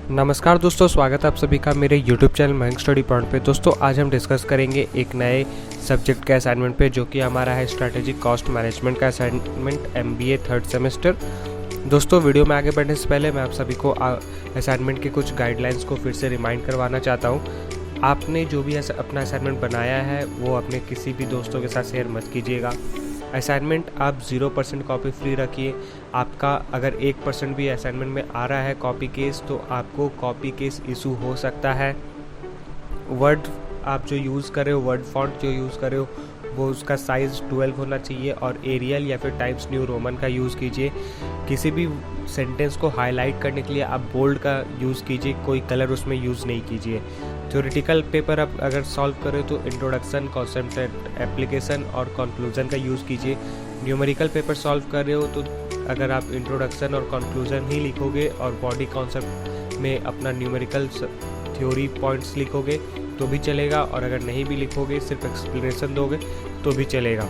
नमस्कार दोस्तों, स्वागत है आप सभी का मेरे YouTube channel Mayank study point पे। दोस्तों आज हम डिस्कस करेंगे एक नए सब्जेक्ट के असाइनमेंट पे, जो कि हमारा है स्ट्रैटेजिक कॉस्ट मैनेजमेंट का असाइनमेंट MBA थर्ड सेमेस्टर। दोस्तों वीडियो में आगे बढ़ने से पहले मैं आप सभी को असाइनमेंट के कुछ गाइडलाइंस को फिर से रिमाइंड करवाना चाहता हूँ। आपने जो भी अपना असाइनमेंट बनाया है वो अपने किसी भी दोस्तों के साथ शेयर मत कीजिएगा। असाइनमेंट आप 0% कॉपी फ्री रखिए। आपका अगर 1% भी असाइनमेंट में आ रहा है कॉपी केस, तो आपको कॉपी केस इशू हो सकता है। वर्ड आप जो यूज़ कर रहे हो, वर्ड फॉन्ट जो यूज़ कर रहे हो, वो उसका साइज़ 12 होना चाहिए और एरियल या फिर टाइम्स न्यू रोमन का यूज़ कीजिए। किसी भी सेंटेंस को हाईलाइट करने के लिए आप बोल्ड का यूज़ कीजिए, कोई कलर उसमें यूज़ नहीं कीजिए। थ्योरेटिकल पेपर आप अगर सॉल्व करें तो इंट्रोडक्शन, कॉन्सेप्ट, एप्लीकेशन और कंक्लूजन का यूज़ कीजिए। न्यूमेरिकल पेपर सॉल्व कर रहे हो तो अगर आप इंट्रोडक्शन और कंक्लूजन ही लिखोगे और बॉडी कॉन्सेप्ट में अपना न्यूमेरिकल थ्योरी पॉइंट्स लिखोगे तो भी चलेगा, और अगर नहीं भी लिखोगे, सिर्फ एक्सप्लेनेशन दोगे तो भी चलेगा।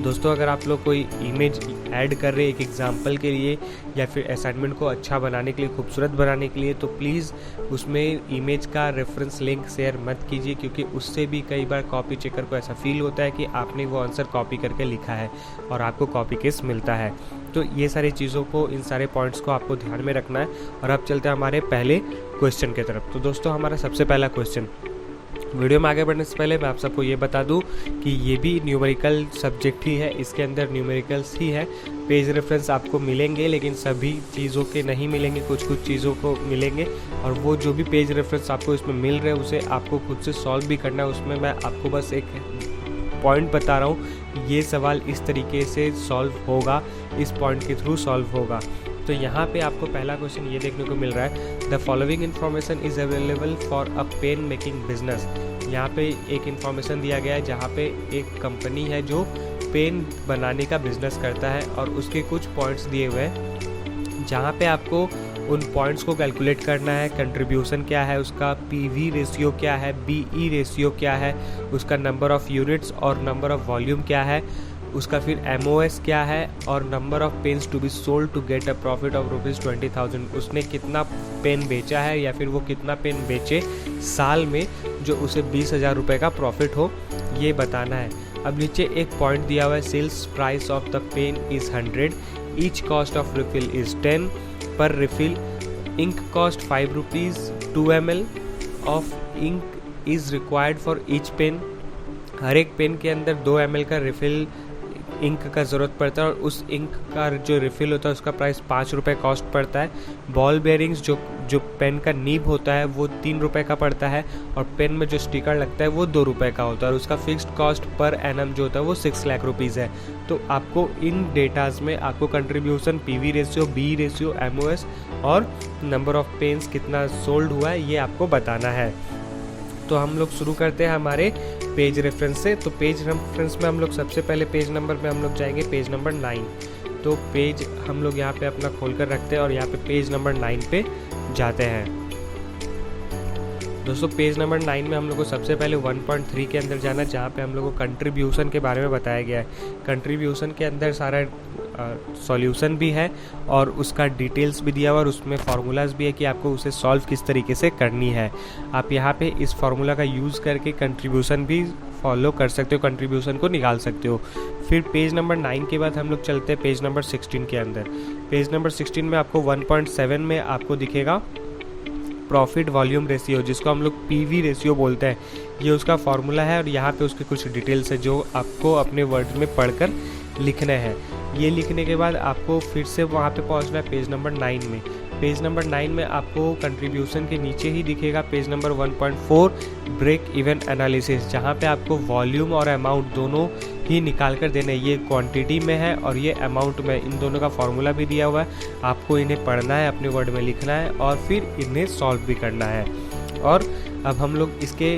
दोस्तों अगर आप लोग कोई इमेज ऐड कर रहे हैं एक एग्जाम्पल के लिए या फिर असाइनमेंट को अच्छा बनाने के लिए, खूबसूरत बनाने के लिए, तो प्लीज़ उसमें इमेज का रेफरेंस लिंक शेयर मत कीजिए, क्योंकि उससे भी कई बार कॉपी चेकर को ऐसा फील होता है कि आपने वो आंसर कॉपी करके लिखा है और आपको कॉपी केस मिलता है। तो ये सारी चीज़ों को, इन सारे पॉइंट्स को आपको ध्यान में रखना है। और अब चलते हैं हमारे पहले क्वेश्चन की तरफ। तो दोस्तों हमारा सबसे पहला क्वेश्चन, वीडियो में आगे बढ़ने से पहले मैं आप सबको ये बता दूं कि ये भी न्यूमेरिकल सब्जेक्ट ही है, इसके अंदर न्यूमेरिकल्स ही है। पेज रेफरेंस आपको मिलेंगे लेकिन सभी चीज़ों के नहीं मिलेंगे, कुछ चीज़ों को मिलेंगे, और वो जो भी पेज रेफरेंस आपको इसमें मिल रहे हैं उसे आपको खुद से सॉल्व भी करना है। उसमें मैं आपको बस एक पॉइंट बता रहा हूँ, ये सवाल इस तरीके से सॉल्व होगा, इस पॉइंट के थ्रू सॉल्व होगा। तो यहाँ पे आपको पहला क्वेश्चन ये देखने को मिल रहा है, the following information is available for a pen making business. यहाँ पे एक इन्फॉर्मेशन दिया गया है जहाँ पे एक कंपनी है जो पेन बनाने का बिजनेस करता है, और उसके कुछ पॉइंट्स दिए हुए हैं जहाँ पे आपको उन पॉइंट्स को कैलकुलेट करना है। कंट्रीब्यूशन क्या है उसका, PV रेशियो क्या है, BE रेशियो क्या है, उसका नंबर ऑफ यूनिट्स और नंबर ऑफ वॉल्यूम क्या है, उसका फिर MOS क्या है, और number of pens to be sold to get a profit of ₹20,000। उसने कितना पेन बेचा है या फिर वो कितना पेन बेचे साल में जो उसे 20,000 रुपये का प्रॉफिट हो, ये बताना है। अब नीचे एक पॉइंट दिया हुआ है, sales price of the pen is 100, each cost of refill is 10 per refill, ink cost ₹5, 2 ml of ink is required for each pen. हर एक पेन के अंदर 2 ml का रिफिल इंक का ज़रूरत पड़ता है, और उस इंक का जो रिफ़िल होता है उसका प्राइस ₹5 कॉस्ट पड़ता है। बॉल बेयरिंग्स जो पेन का नीब होता है वो ₹3 का पड़ता है, और पेन में जो स्टिकर लगता है वो ₹2 का होता है, और उसका फिक्स्ड कॉस्ट पर एनम जो होता है वो 6 लाख रुपीज़ है। तो आपको इन डेटाज में आपको contribution, PV ratio, BE ratio, MOS और नंबर ऑफ पेन्स कितना सोल्ड हुआ है ये आपको बताना है। तो हम लोग शुरू करते हैं हमारे पेज रेफरेंस से। तो पेज रेफरेंस में हम लोग सबसे पहले पेज नंबर पे हम लोग जाएंगे, पेज नंबर 9। तो पेज हम लोग यहाँ पे अपना खोल कर रखते हैं और यहाँ पे पेज नंबर 9 पे जाते हैं। दोस्तों पेज नंबर 9 में हम लोग को सबसे पहले 1.3 के अंदर जाना है, जहाँ पे हम लोग को कंट्रीब्यूशन के बारे में बताया गया है। कंट्रीब्यूशन के अंदर सारा सॉल्यूशन भी है और उसका डिटेल्स भी दिया हुआ, और उसमें फार्मूलाज भी है कि आपको उसे सॉल्व किस तरीके से करनी है। आप यहाँ पे इस फार्मूला का यूज़ करके कंट्रीब्यूशन भी फॉलो कर सकते हो, कंट्रीब्यूशन को निकाल सकते हो। फिर पेज नंबर 9 के बाद हम लोग चलते हैं पेज नंबर 16 के अंदर। पेज नंबर 16 में आपको 1.7 में आपको दिखेगा प्रॉफिट वॉल्यूम रेशियो, जिसको हम लोग PV रेशियो बोलते हैं। ये उसका फार्मूला है, और यहाँ पे उसके कुछ डिटेल्स है जो आपको अपने वर्ड में पढ़कर लिखने हैं। ये लिखने के बाद आपको फिर से वहाँ पे पहुँचना है पेज नंबर 9 में। पेज नंबर 9 में आपको कंट्रीब्यूशन के नीचे ही दिखेगा page number 1.4 break even analysis, जहाँ पे आपको वॉल्यूम और अमाउंट दोनों ही निकाल कर देने। ये क्वांटिटी में है और ये अमाउंट में, इन दोनों का फॉर्मूला भी दिया हुआ है। आपको इन्हें पढ़ना है, अपने वर्ड में लिखना है और फिर इन्हें सॉल्व भी करना है। और अब हम लोग इसके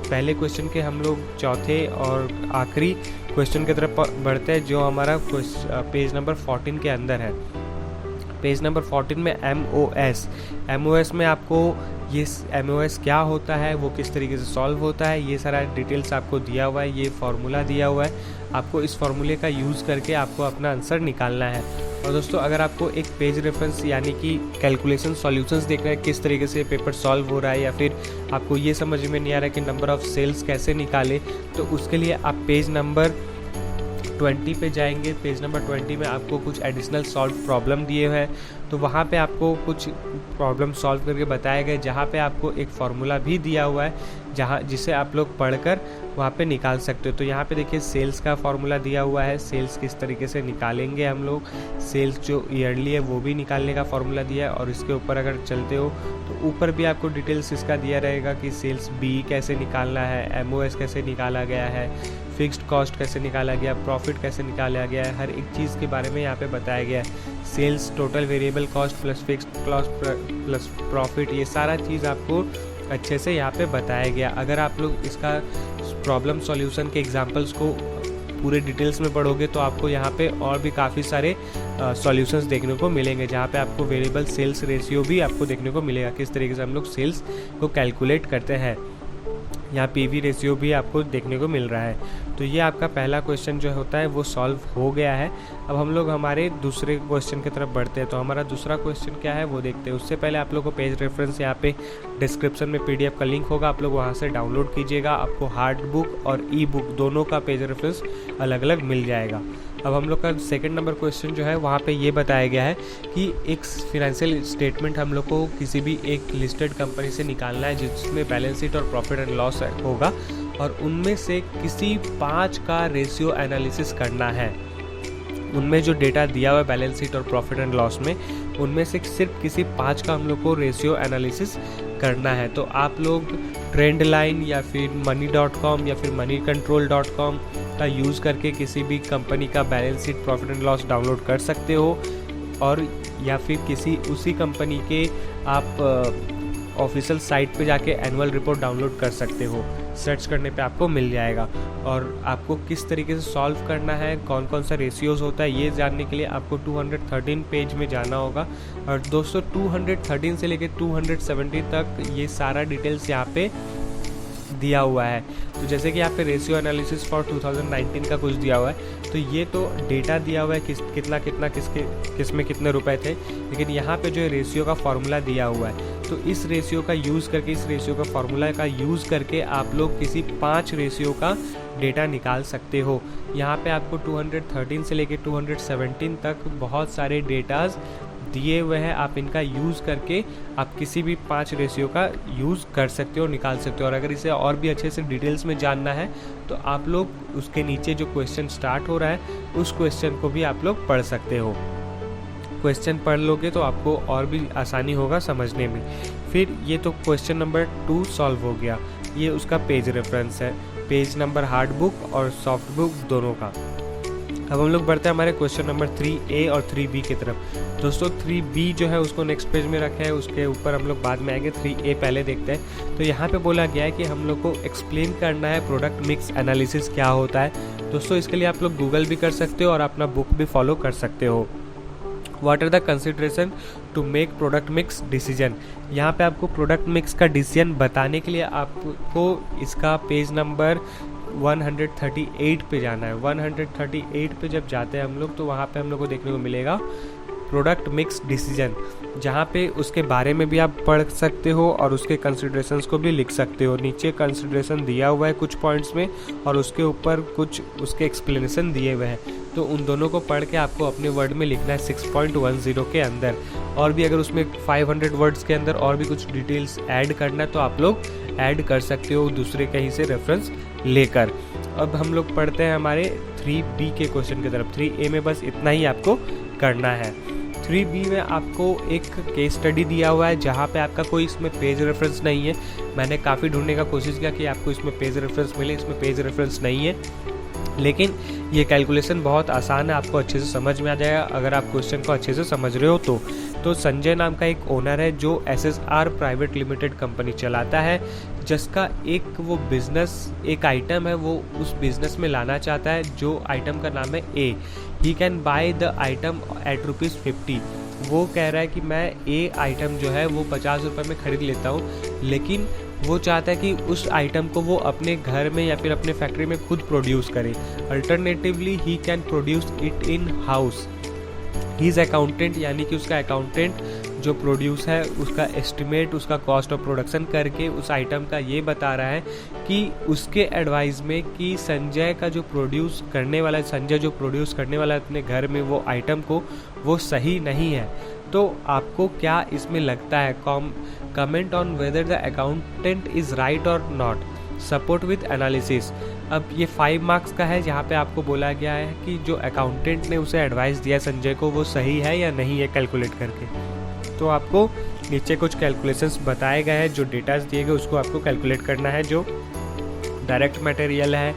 पहले क्वेश्चन के हम लोग चौथे और आखिरी क्वेश्चन की तरफ बढ़ते हैं, जो हमारा पेज नंबर 14 के अंदर है। पेज नंबर 14 में MOS में आपको ये MOS क्या होता है, वो किस तरीके से सॉल्व होता है, ये सारा डिटेल्स आपको दिया हुआ है। ये फार्मूला दिया हुआ है, आपको इस फार्मूले का यूज़ करके आपको अपना आंसर निकालना है। और दोस्तों अगर आपको एक पेज रेफरेंस यानी कि कैलकुलेशन सॉल्यूशंस देखना है किस तरीके से पेपर सॉल्व हो रहा है, या फिर आपको ये समझ में नहीं आ रहा है कि नंबर ऑफ़ सेल्स कैसे निकाले, तो उसके लिए आप पेज नंबर 20 पे जाएंगे। पेज नंबर 20 में आपको कुछ एडिशनल सॉल्व प्रॉब्लम दिए हुए हैं, तो वहाँ पे आपको कुछ प्रॉब्लम सॉल्व करके बताए गए, जहाँ पे आपको एक फार्मूला भी दिया हुआ है जिसे आप लोग पढ़कर वहाँ पे निकाल सकते हो। तो यहाँ पे देखिए सेल्स का फार्मूला दिया हुआ है, सेल्स किस तरीके से निकालेंगे हम लोग, सेल्स जो ईयरली है वो भी निकालने का फार्मूला दिया है। और इसके ऊपर अगर चलते हो तो ऊपर भी आपको डिटेल्स इसका दिया रहेगा कि सेल्स बी कैसे निकालना है, MOS कैसे निकाला गया है, फिक्स्ड कॉस्ट कैसे निकाला गया, प्रॉफिट कैसे निकाला गया है, हर एक चीज़ के बारे में यहाँ पे बताया गया है। Sales total variable cost plus fixed cost plus profit, ये सारा चीज़ आपको अच्छे से यहाँ पे बताया गया। अगर आप लोग इसका प्रॉब्लम सॉल्यूशन के एग्जांपल्स को पूरे डिटेल्स में पढ़ोगे तो आपको यहाँ पे और भी काफ़ी सारे सॉल्यूशंस देखने को मिलेंगे, जहाँ पे आपको वेरिएबल सेल्स रेशियो भी आपको देखने को मिलेगा, किस तरीके से हम लोग सेल्स को कैलकुलेट करते हैं। यहाँ PV रेशियो भी आपको देखने को मिल रहा है। तो ये आपका पहला क्वेश्चन जो होता है वो सॉल्व हो गया है। अब हम लोग हमारे दूसरे क्वेश्चन की तरफ बढ़ते हैं। तो हमारा दूसरा क्वेश्चन क्या है वो देखते हैं। उससे पहले आप लोग को पेज रेफरेंस यहाँ पे डिस्क्रिप्शन में PDF का लिंक होगा, आप लोग वहाँ से डाउनलोड कीजिएगा। आपको हार्ड बुक और E-बुक दोनों का पेज रेफरेंस अलग अलग मिल जाएगा। अब हम लोग का सेकंड नंबर क्वेश्चन जो है वहाँ पे ये बताया गया है कि एक फिनेंशियल स्टेटमेंट हम लोग को किसी भी एक लिस्टेड कंपनी से निकालना है जिसमें बैलेंस शीट और प्रॉफिट एंड लॉस होगा, और उनमें से किसी 5 का रेशियो एनालिसिस करना है। उनमें जो डेटा दिया हुआ है बैलेंस शीट और प्रॉफिट एंड लॉस में, उनमें से सिर्फ किसी 5 का हम लोग को रेशियो एनालिसिस करना है। तो आप लोग ट्रेंड लाइन या फिर money.com या फिर moneycontrol.com का यूज़ करके किसी भी कंपनी का balance sheet profit and loss download कर सकते हो, और या फिर किसी उसी कंपनी के आप ऑफिशियल साइट पे जाके एनुअल रिपोर्ट डाउनलोड कर सकते हो। सर्च करने पे आपको मिल जाएगा। और आपको किस तरीके से सॉल्व करना है, कौन कौन सा रेशियोज होता है, ये जानने के लिए आपको 213 पेज में जाना होगा। और दोस्तों 213 से लेकर 270 तक ये सारा डिटेल्स यहाँ पे दिया हुआ है। तो जैसे कि यहाँ पे रेशियो एनालिसिस फॉर 2019 का कुछ दिया हुआ है, तो ये तो डेटा दिया हुआ है कितना किस में कितने रुपए थे, लेकिन यहाँ पे जो रेशियो का फॉर्मूला दिया हुआ है, तो इस रेशियो का यूज़ करके, इस रेशियो का फॉर्मूला का यूज़ करके आप लोग किसी 5 रेशियो का डेटा निकाल सकते हो। यहाँ पे आपको 213 से लेकर 217 तक बहुत सारे डेटाज दिए हुए हैं। आप इनका यूज़ करके आप किसी भी 5 रेशियो का यूज़ कर सकते हो, निकाल सकते हो। और अगर इसे और भी अच्छे से डिटेल्स में जानना है तो आप लोग उसके नीचे जो क्वेश्चन स्टार्ट हो रहा है उस क्वेश्चन को भी आप लोग पढ़ सकते हो। क्वेश्चन पढ़ लोगे तो आपको और भी आसानी होगा समझने में। फिर ये तो क्वेश्चन नंबर 2 सॉल्व हो गया। ये उसका पेज रेफरेंस है, पेज नंबर हार्ड बुक और सॉफ्ट बुक दोनों का। अब हम लोग बढ़ते हैं हमारे क्वेश्चन नंबर 3A और 3B की तरफ। दोस्तों 3B जो है उसको नेक्स्ट पेज में रखा है, उसके ऊपर हम लोग बाद में आएंगे। 3A पहले देखते हैं। तो यहाँ पे बोला गया है कि हम लोग को एक्सप्लेन करना है प्रोडक्ट मिक्स एनालिसिस क्या होता है। दोस्तों इसके लिए आप लोग गूगल भी कर सकते हो और अपना बुक भी फॉलो कर सकते हो। What are the consideration to make product mix decision. यहाँ पे आपको प्रोडक्ट मिक्स का डिसीजन बताने के लिए आपको इसका पेज नंबर 138 पे जाना है। 138 पे जब जाते हैं हम लोग तो वहाँ पे हम लोग को देखने को मिलेगा प्रोडक्ट मिक्स डिसीजन, जहाँ पे उसके बारे में भी आप पढ़ सकते हो और उसके कंसिडरेशंस को भी लिख सकते हो। नीचे कंसिडरेशन दिया हुआ है कुछ पॉइंट्स में और उसके ऊपर कुछ उसके एक्सप्लेनेशन दिए हुए हैं, तो उन दोनों को पढ़ के आपको अपने वर्ड में लिखना है 6.10 के अंदर। और भी अगर उसमें 500 वर्ड्स के अंदर और भी कुछ डिटेल्स ऐड करना है तो आप लोग ऐड कर सकते हो दूसरे कहीं से रेफरेंस लेकर। अब हम लोग पढ़ते हैं हमारे 3B के क्वेश्चन की तरफ। 3A में बस इतना ही आपको करना है। 3B में आपको एक केस स्टडी दिया हुआ है जहाँ पे आपका कोई इसमें पेज रेफरेंस नहीं है। मैंने काफ़ी ढूंढने का कोशिश किया कि आपको इसमें पेज रेफरेंस मिले, इसमें पेज रेफरेंस नहीं है, लेकिन ये कैलकुलेशन बहुत आसान है, आपको अच्छे से समझ में आ जाएगा अगर आप क्वेश्चन को अच्छे से समझ रहे हो तो संजय नाम का एक ओनर है जो SSR प्राइवेट लिमिटेड कंपनी चलाता है, जिसका एक वो बिजनेस, एक आइटम है वो उस बिजनेस में लाना चाहता है, जो आइटम का नाम है A। He can buy the item at ₹50। वो कह रहा है कि मैं ए आइटम जो है वो 50 रुपये में ख़रीद लेता हूँ, लेकिन वो चाहता है कि उस आइटम को वो अपने घर में या फिर अपने फैक्ट्री में खुद प्रोड्यूस करे। Alternatively he can produce it in house. He is accountant, यानी कि उसका अकाउंटेंट जो प्रोड्यूस है उसका एस्टिमेट, उसका कॉस्ट ऑफ प्रोडक्शन करके उस आइटम का ये बता रहा है कि उसके एडवाइस में कि संजय जो प्रोड्यूस करने वाला है अपने घर में वो आइटम को, वो सही नहीं है। तो आपको क्या इसमें लगता है? Comment on whether the accountant is right और नॉट, सपोर्ट विथ एनालिसिस। अब ये 5 मार्क्स का है, जहाँ पे आपको बोला गया है कि जो अकाउंटेंट ने उसे एडवाइस दिया संजय को वो सही है या नहीं है कैलकुलेट करके। तो आपको नीचे कुछ कैलकुलेशंस बताए गए हैं, जो डेटाज दिए गए उसको आपको कैलकुलेट करना है। जो डायरेक्ट मटेरियल है,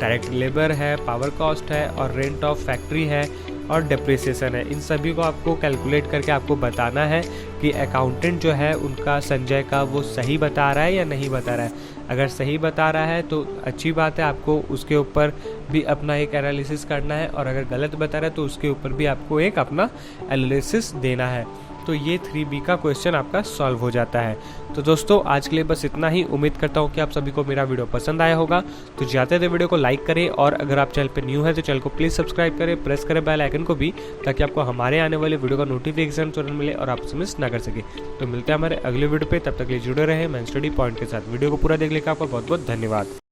डायरेक्ट लेबर है, पावर कॉस्ट है और रेंट ऑफ फैक्ट्री है और डिप्रिसिएशन है, इन सभी को आपको कैलकुलेट करके आपको बताना है कि अकाउंटेंट जो है उनका संजय का वो सही बता रहा है या नहीं बता रहा है। अगर सही बता रहा है तो अच्छी बात है, आपको उसके ऊपर भी अपना एक एनालिसिस करना है, और अगर गलत बता रहा है तो उसके ऊपर भी आपको एक अपना एनालिसिस देना है। तो ये 3B का क्वेश्चन आपका सॉल्व हो जाता है। तो दोस्तों आज के लिए बस इतना ही। उम्मीद करता हूँ कि आप सभी को मेरा वीडियो पसंद आया होगा। तो जाते थे वीडियो को लाइक करें, और अगर आप चैनल पर न्यू है तो चैनल को प्लीज़ सब्सक्राइब करें, प्रेस करें बेल आइकन को भी, ताकि आपको हमारे आने वाले वीडियो का नोटिफिकेशन तुरंत मिले और आप मिस ना कर सके। तो मिलते हैं हमारे अगले वीडियो पे, तब तक के लिए जुड़े रहे मैंग स्टडी पॉइंट के साथ। वीडियो को पूरा देखने का आपका बहुत बहुत धन्यवाद।